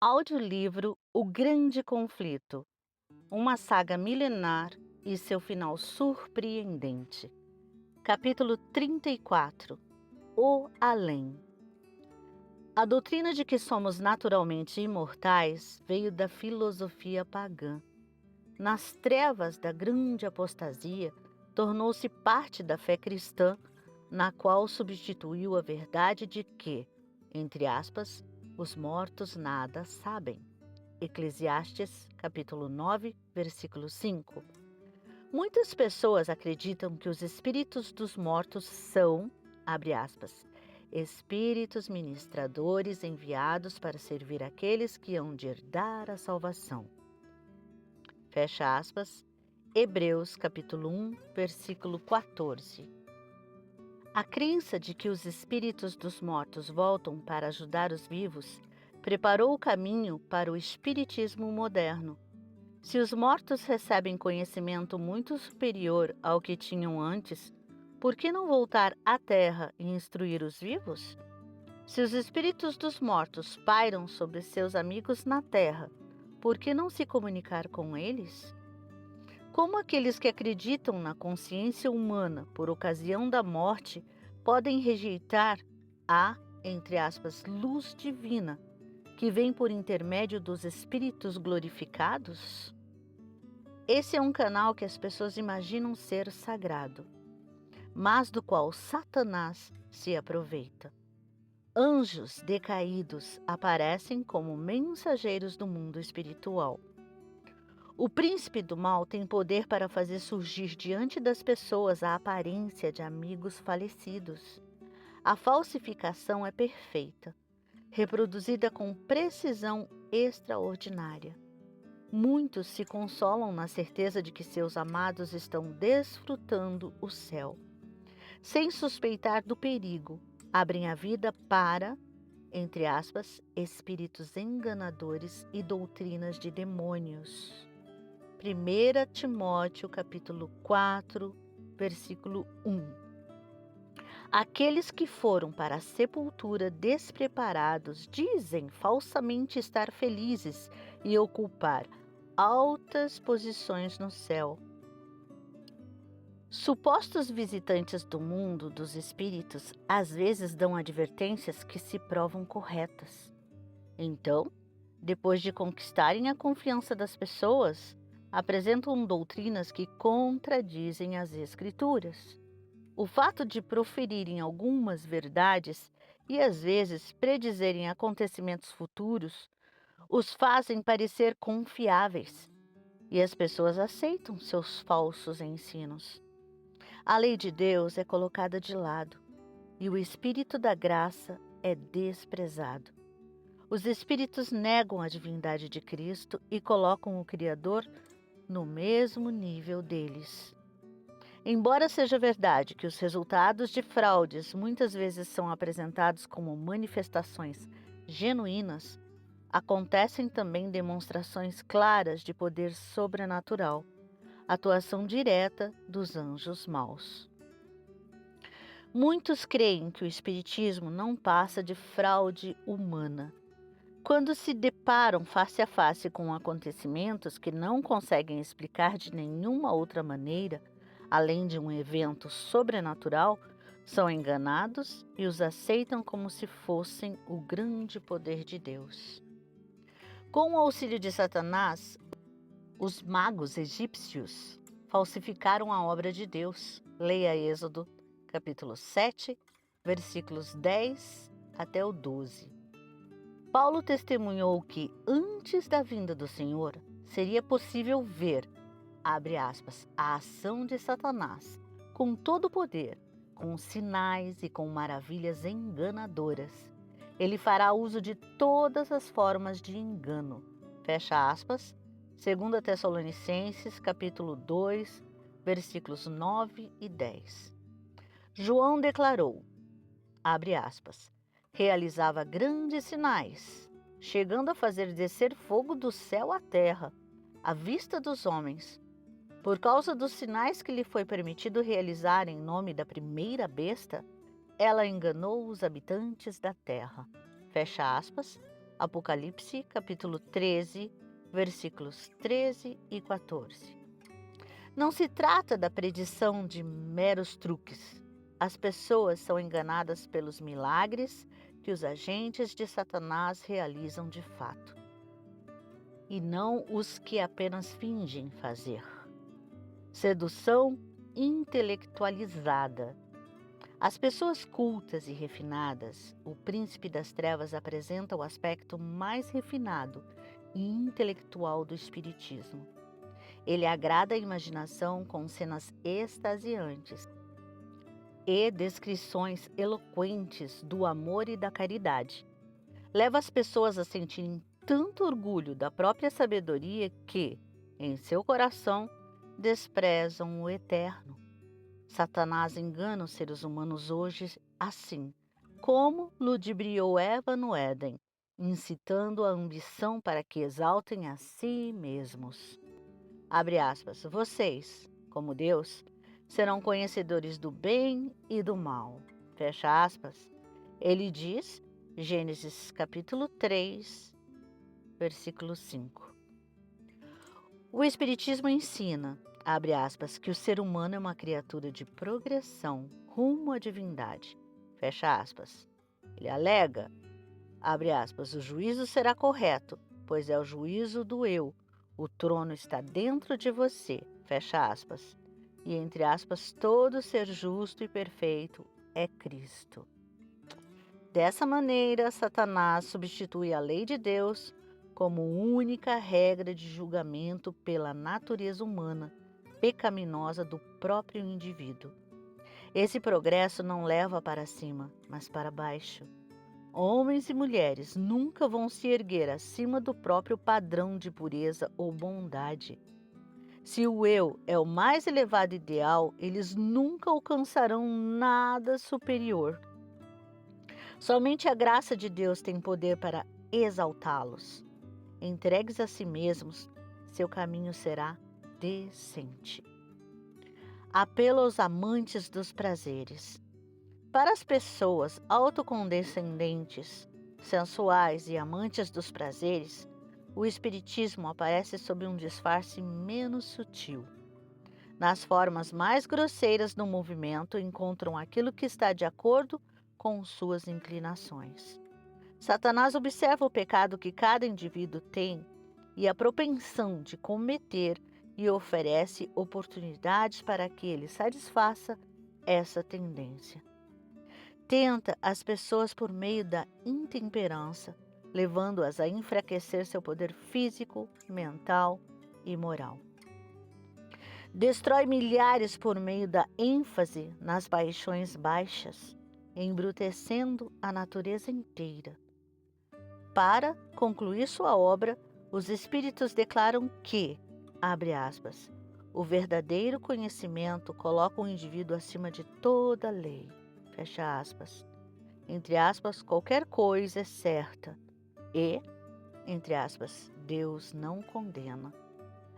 Audiolivro O Grande Conflito, uma saga milenar e seu final surpreendente. Capítulo 34. O Além. A doutrina de que somos naturalmente imortais veio da filosofia pagã. Nas trevas da grande apostasia, tornou-se parte da fé cristã, na qual substituiu a verdade de que, entre aspas, os mortos nada sabem. Eclesiastes, capítulo 9, versículo 5. Muitas pessoas acreditam que os espíritos dos mortos são, abre aspas, espíritos ministradores enviados para servir aqueles que hão de herdar a salvação. Fecha aspas, Hebreus, capítulo 1, versículo 14. A crença de que os espíritos dos mortos voltam para ajudar os vivos preparou o caminho para o espiritismo moderno. Se os mortos recebem conhecimento muito superior ao que tinham antes, por que não voltar à Terra e instruir os vivos? Se os espíritos dos mortos pairam sobre seus amigos na Terra, por que não se comunicar com eles? Como aqueles que acreditam na consciência humana por ocasião da morte podem rejeitar a, entre aspas, luz divina, que vem por intermédio dos espíritos glorificados? Esse é um canal que as pessoas imaginam ser sagrado, mas do qual Satanás se aproveita. Anjos decaídos aparecem como mensageiros do mundo espiritual. O príncipe do mal tem poder para fazer surgir diante das pessoas a aparência de amigos falecidos. A falsificação é perfeita, reproduzida com precisão extraordinária. Muitos se consolam na certeza de que seus amados estão desfrutando o céu. Sem suspeitar do perigo, abrem a vida para, entre aspas, espíritos enganadores e doutrinas de demônios. 1 Timóteo, capítulo 4, versículo 1. Aqueles que foram para a sepultura despreparados dizem falsamente estar felizes e ocupar altas posições no céu. Supostos visitantes do mundo dos espíritos às vezes dão advertências que se provam corretas. Então, depois de conquistarem a confiança das pessoas, apresentam doutrinas que contradizem as Escrituras. O fato de proferirem algumas verdades e às vezes predizerem acontecimentos futuros os fazem parecer confiáveis e as pessoas aceitam seus falsos ensinos. A lei de Deus é colocada de lado e o Espírito da graça é desprezado. Os espíritos negam a divindade de Cristo e colocam o Criador no mesmo nível deles. Embora seja verdade que os resultados de fraudes muitas vezes são apresentados como manifestações genuínas, acontecem também demonstrações claras de poder sobrenatural, atuação direta dos anjos maus. Muitos creem que o espiritismo não passa de fraude humana. Quando se deparam face a face com acontecimentos que não conseguem explicar de nenhuma outra maneira, além de um evento sobrenatural, são enganados e os aceitam como se fossem o grande poder de Deus. Com o auxílio de Satanás, os magos egípcios falsificaram a obra de Deus. Leia Êxodo, capítulo 7, versículos 10 até o 12. Paulo testemunhou que, antes da vinda do Senhor, seria possível ver, abre aspas, a ação de Satanás, com todo o poder, com sinais e com maravilhas enganadoras. Ele fará uso de todas as formas de engano. Fecha aspas, 2 Tessalonicenses, capítulo 2, versículos 9 e 10. João declarou, abre aspas, realizava grandes sinais, chegando a fazer descer fogo do céu à terra, à vista dos homens. Por causa dos sinais que lhe foi permitido realizar em nome da primeira besta, ela enganou os habitantes da terra. Fecha aspas, Apocalipse, capítulo 13, versículos 13 e 14. Não se trata da predição de meros truques. As pessoas são enganadas pelos milagres que os agentes de Satanás realizam de fato, e não os que apenas fingem fazer. Sedução intelectualizada. As pessoas cultas e refinadas, o príncipe das trevas apresenta o aspecto mais refinado e intelectual do espiritismo. Ele agrada a imaginação com cenas extasiantes e descrições eloquentes do amor e da caridade. Leva as pessoas a sentirem tanto orgulho da própria sabedoria que, em seu coração, desprezam o eterno. Satanás engana os seres humanos hoje assim, como ludibriou Eva no Éden, incitando a ambição para que exaltem a si mesmos. Abre aspas, vocês, como Deus, serão conhecedores do bem e do mal. Fecha aspas. Ele diz, Gênesis capítulo 3, versículo 5. O Espiritismo ensina, abre aspas, que o ser humano é uma criatura de progressão rumo à divindade. Fecha aspas. Ele alega, abre aspas, o juízo será correto, pois é o juízo do eu. O trono está dentro de você, fecha aspas. E entre aspas, todo ser justo e perfeito é Cristo. Dessa maneira, Satanás substitui a lei de Deus como única regra de julgamento pela natureza humana pecaminosa do próprio indivíduo. Esse progresso não leva para cima, mas para baixo. Homens e mulheres nunca vão se erguer acima do próprio padrão de pureza ou bondade. Se o eu é o mais elevado ideal, eles nunca alcançarão nada superior. Somente a graça de Deus tem poder para exaltá-los. Entregues a si mesmos, seu caminho será decente. Apelo aos amantes dos prazeres. Para as pessoas autocondescendentes, sensuais e amantes dos prazeres, o espiritismo aparece sob um disfarce menos sutil. Nas formas mais grosseiras do movimento encontram aquilo que está de acordo com suas inclinações. Satanás observa o pecado que cada indivíduo tem e a propensão de cometer e oferece oportunidades para que ele satisfaça essa tendência. Tenta as pessoas por meio da intemperança, levando-as a enfraquecer seu poder físico, mental e moral. Destrói milhares por meio da ênfase nas paixões baixas, embrutecendo a natureza inteira. Para concluir sua obra, os espíritos declaram que, abre aspas, o verdadeiro conhecimento coloca o indivíduo acima de toda lei, fecha aspas. Entre aspas, qualquer coisa é certa e, entre aspas, Deus não condena.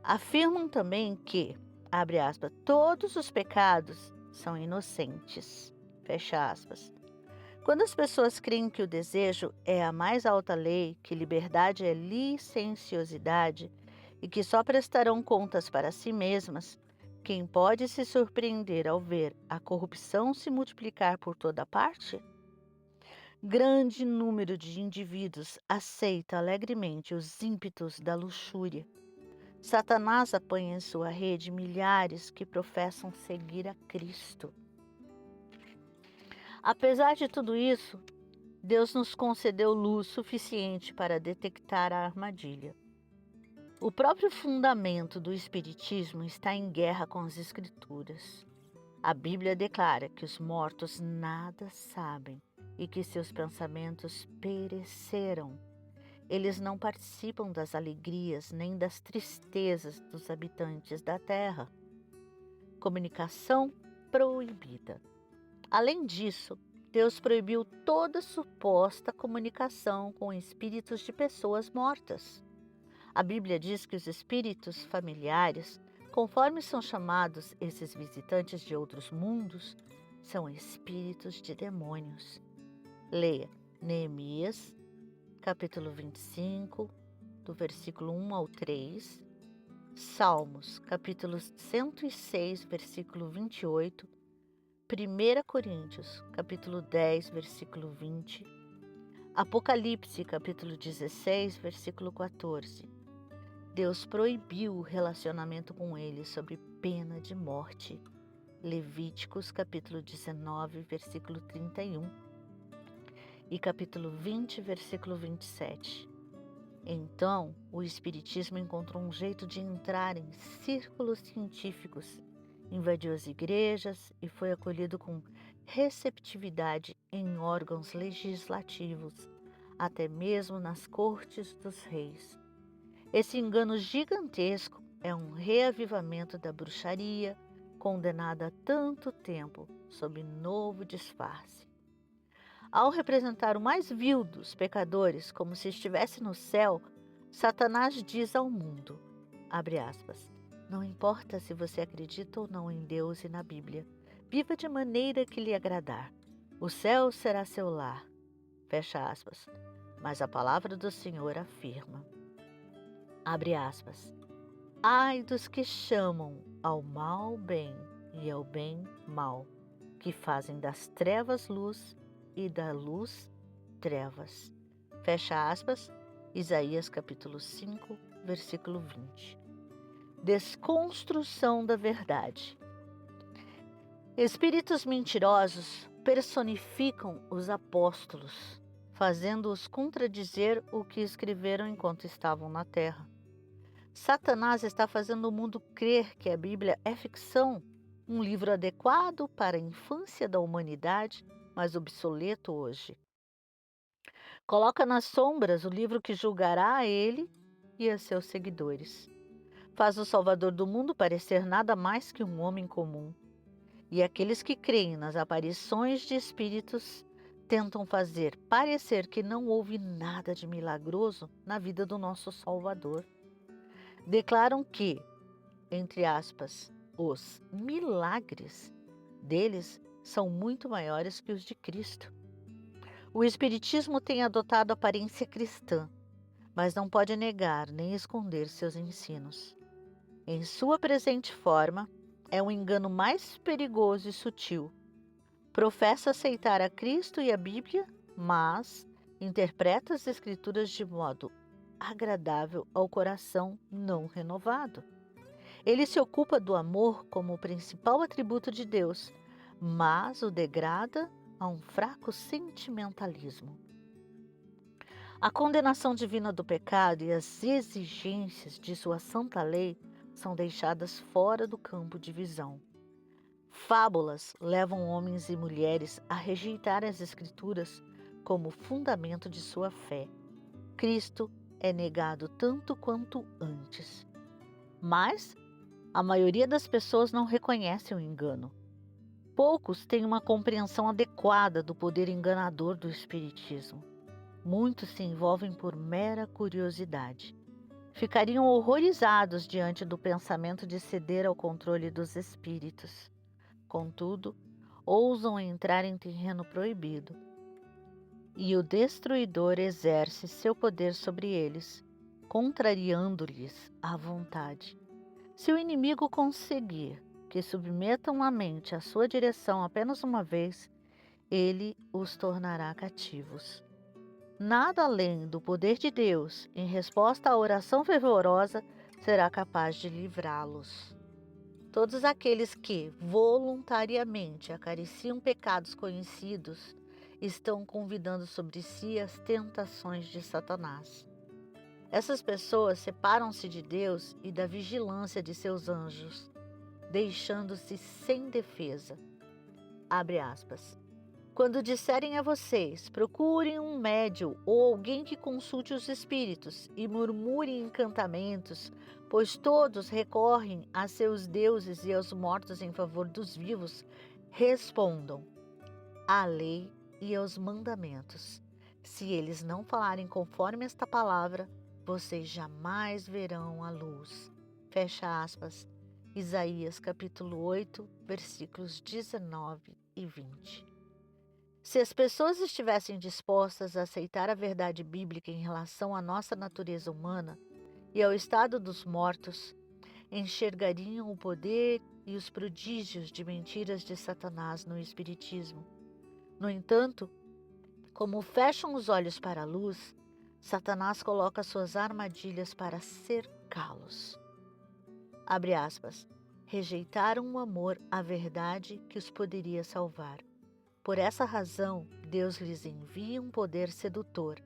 Afirmam também que, abre aspas, todos os pecados são inocentes, fecha aspas. Quando as pessoas creem que o desejo é a mais alta lei, que liberdade é licenciosidade e que só prestarão contas para si mesmas, quem pode se surpreender ao ver a corrupção se multiplicar por toda parte? Grande número de indivíduos aceita alegremente os ímpetos da luxúria. Satanás apanha em sua rede milhares que professam seguir a Cristo. Apesar de tudo isso, Deus nos concedeu luz suficiente para detectar a armadilha. O próprio fundamento do Espiritismo está em guerra com as Escrituras. A Bíblia declara que os mortos nada sabem e que seus pensamentos pereceram. Eles não participam das alegrias nem das tristezas dos habitantes da terra. Comunicação proibida. Além disso, Deus proibiu toda suposta comunicação com espíritos de pessoas mortas. A Bíblia diz que os espíritos familiares, conforme são chamados esses visitantes de outros mundos, são espíritos de demônios. Leia Neemias, capítulo 25, do versículo 1 ao 3, Salmos, capítulo 106, versículo 28, 1 Coríntios, capítulo 10, versículo 20, Apocalipse, capítulo 16, versículo 14. Deus proibiu o relacionamento com ele sob pena de morte. Levíticos, capítulo 19, versículo 31 e capítulo 20, versículo 27. Então, o Espiritismo encontrou um jeito de entrar em círculos científicos, invadiu as igrejas e foi acolhido com receptividade em órgãos legislativos, até mesmo nas cortes dos reis. Esse engano gigantesco é um reavivamento da bruxaria, condenada há tanto tempo sob novo disfarce. Ao representar o mais vil dos pecadores como se estivesse no céu, Satanás diz ao mundo, abre aspas, não importa se você acredita ou não em Deus e na Bíblia, viva de maneira que lhe agradar. O céu será seu lar, fecha aspas, mas a palavra do Senhor afirma, abre aspas, ai dos que chamam ao mal bem e ao bem mal, que fazem das trevas luz e da luz trevas. Fecha aspas, Isaías capítulo 5, versículo 20. Desconstrução da verdade. Espíritos mentirosos personificam os apóstolos, fazendo-os contradizer o que escreveram enquanto estavam na terra. Satanás está fazendo o mundo crer que a Bíblia é ficção, um livro adequado para a infância da humanidade, mas obsoleto hoje. Coloca nas sombras o livro que julgará a ele e a seus seguidores. Faz o Salvador do mundo parecer nada mais que um homem comum. E aqueles que creem nas aparições de espíritos tentam fazer parecer que não houve nada de milagroso na vida do nosso Salvador. Declaram que, entre aspas, os milagres deles são muito maiores que os de Cristo. O Espiritismo tem adotado aparência cristã, mas não pode negar nem esconder seus ensinos. Em sua presente forma, é um engano mais perigoso e sutil. Professa aceitar a Cristo e a Bíblia, mas interpreta as Escrituras de modo agradável ao coração não renovado. Ele se ocupa do amor como o principal atributo de Deus, mas o degrada a um fraco sentimentalismo. A condenação divina do pecado e as exigências de sua santa lei são deixadas fora do campo de visão. Fábulas levam homens e mulheres a rejeitar as Escrituras como fundamento de sua fé. Cristo é negado tanto quanto antes. Mas a maioria das pessoas não reconhece o engano. Poucos têm uma compreensão adequada do poder enganador do Espiritismo. Muitos se envolvem por mera curiosidade. Ficariam horrorizados diante do pensamento de ceder ao controle dos espíritos. Contudo, ousam entrar em terreno proibido. E o destruidor exerce seu poder sobre eles, contrariando-lhes a vontade. Se o inimigo conseguir que submetam a mente à sua direção apenas uma vez, ele os tornará cativos. Nada além do poder de Deus, em resposta à oração fervorosa, será capaz de livrá-los. Todos aqueles que voluntariamente acariciam pecados conhecidos estão convidando sobre si as tentações de Satanás. Essas pessoas separam-se de Deus e da vigilância de seus anjos, deixando-se sem defesa. Abre aspas. Quando disserem a vocês, procurem um médium ou alguém que consulte os espíritos e murmurem encantamentos, pois todos recorrem a seus deuses e aos mortos em favor dos vivos, respondam à lei e aos mandamentos. Se eles não falarem conforme esta palavra, vocês jamais verão a luz. Fecha aspas. Isaías capítulo 8, versículos 19 e 20. Se as pessoas estivessem dispostas a aceitar a verdade bíblica em relação à nossa natureza humana e ao estado dos mortos, enxergariam o poder e os prodígios de mentiras de Satanás no Espiritismo. No entanto, como fecham os olhos para a luz, Satanás coloca suas armadilhas para cercá-los. Abre aspas. Rejeitaram o amor à verdade que os poderia salvar. Por essa razão, Deus lhes envia um poder sedutor,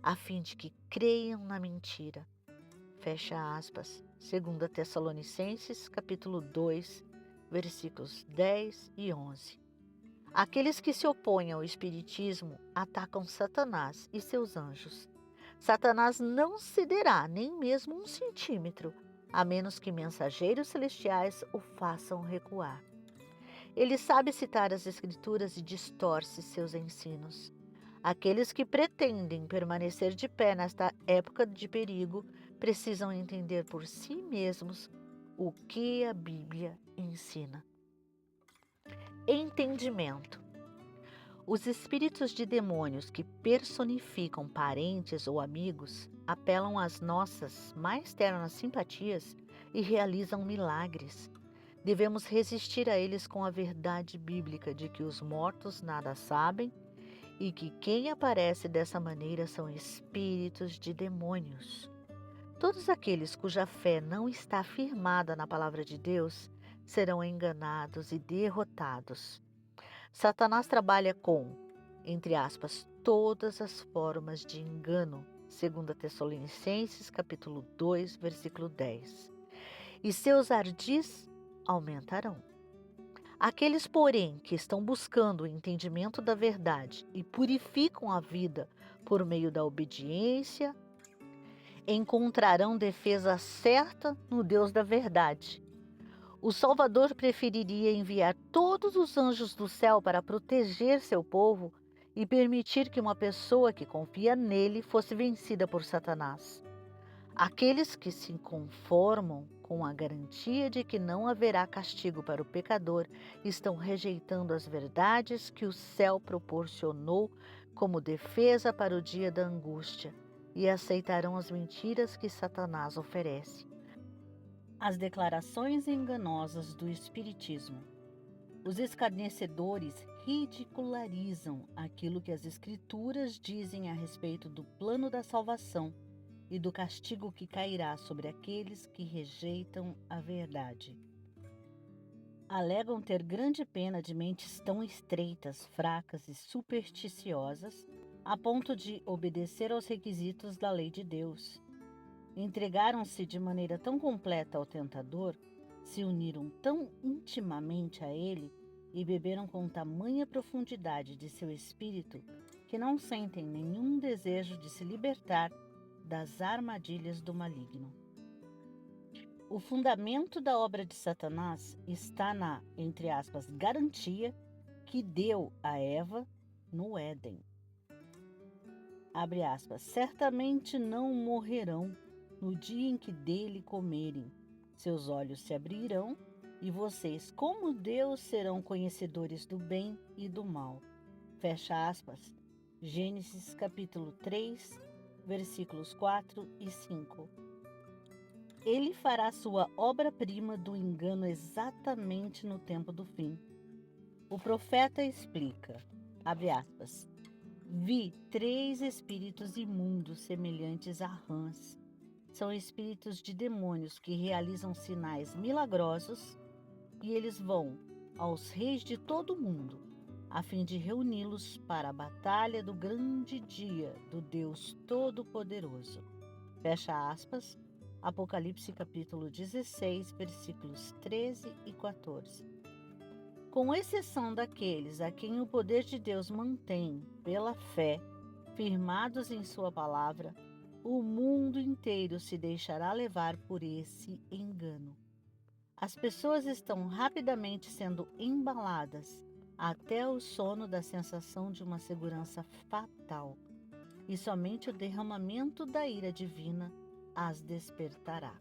a fim de que creiam na mentira. Fecha aspas. 2 Tessalonicenses, capítulo 2, versículos 10 e 11. Aqueles que se opõem ao Espiritismo atacam Satanás e seus anjos. Satanás não cederá nem mesmo 1 centímetro, a menos que mensageiros celestiais o façam recuar. Ele sabe citar as Escrituras e distorce seus ensinos. Aqueles que pretendem permanecer de pé nesta época de perigo precisam entender por si mesmos o que a Bíblia ensina. Entendimento. Os espíritos de demônios que personificam parentes ou amigos apelam às nossas mais ternas simpatias e realizam milagres. Devemos resistir a eles com a verdade bíblica de que os mortos nada sabem e que quem aparece dessa maneira são espíritos de demônios. Todos aqueles cuja fé não está firmada na palavra de Deus serão enganados e derrotados. Satanás trabalha com, entre aspas, todas as formas de engano, 2 Tessalonicenses, capítulo 2, versículo 10. E seus ardis aumentarão. Aqueles, porém, que estão buscando o entendimento da verdade e purificam a vida por meio da obediência, encontrarão defesa certa no Deus da verdade. O Salvador preferiria enviar todos os anjos do céu para proteger seu povo e permitir que uma pessoa que confia nele fosse vencida por Satanás. Aqueles que se conformam com a garantia de que não haverá castigo para o pecador estão rejeitando as verdades que o céu proporcionou como defesa para o dia da angústia e aceitarão as mentiras que Satanás oferece. As declarações enganosas do Espiritismo. Os escarnecedores ridicularizam aquilo que as Escrituras dizem a respeito do plano da salvação e do castigo que cairá sobre aqueles que rejeitam a verdade. Alegam ter grande pena de mentes tão estreitas, fracas e supersticiosas, a ponto de obedecer aos requisitos da lei de Deus. Entregaram-se de maneira tão completa ao tentador, se uniram tão intimamente a ele e beberam com tamanha profundidade de seu espírito que não sentem nenhum desejo de se libertar das armadilhas do maligno. O fundamento da obra de Satanás está na, entre aspas, garantia que deu a Eva no Éden. Abre aspas, certamente não morrerão no dia em que dele comerem. Seus olhos se abrirão e vocês, como Deus, serão conhecedores do bem e do mal. Fecha aspas. Gênesis capítulo 3, versículos 4 e 5. Ele fará sua obra-prima do engano exatamente no tempo do fim. O profeta explica, abre aspas, vi 3 espíritos imundos semelhantes a rãs. São espíritos de demônios que realizam sinais milagrosos e eles vão aos reis de todo o mundo, a fim de reuni-los para a batalha do grande dia do Deus Todo-Poderoso. Fecha aspas, Apocalipse capítulo 16, versículos 13 e 14. Com exceção daqueles a quem o poder de Deus mantém, pela fé, firmados em sua palavra, o mundo inteiro se deixará levar por esse engano. As pessoas estão rapidamente sendo embaladas até o sono da sensação de uma segurança fatal, e somente o derramamento da ira divina as despertará.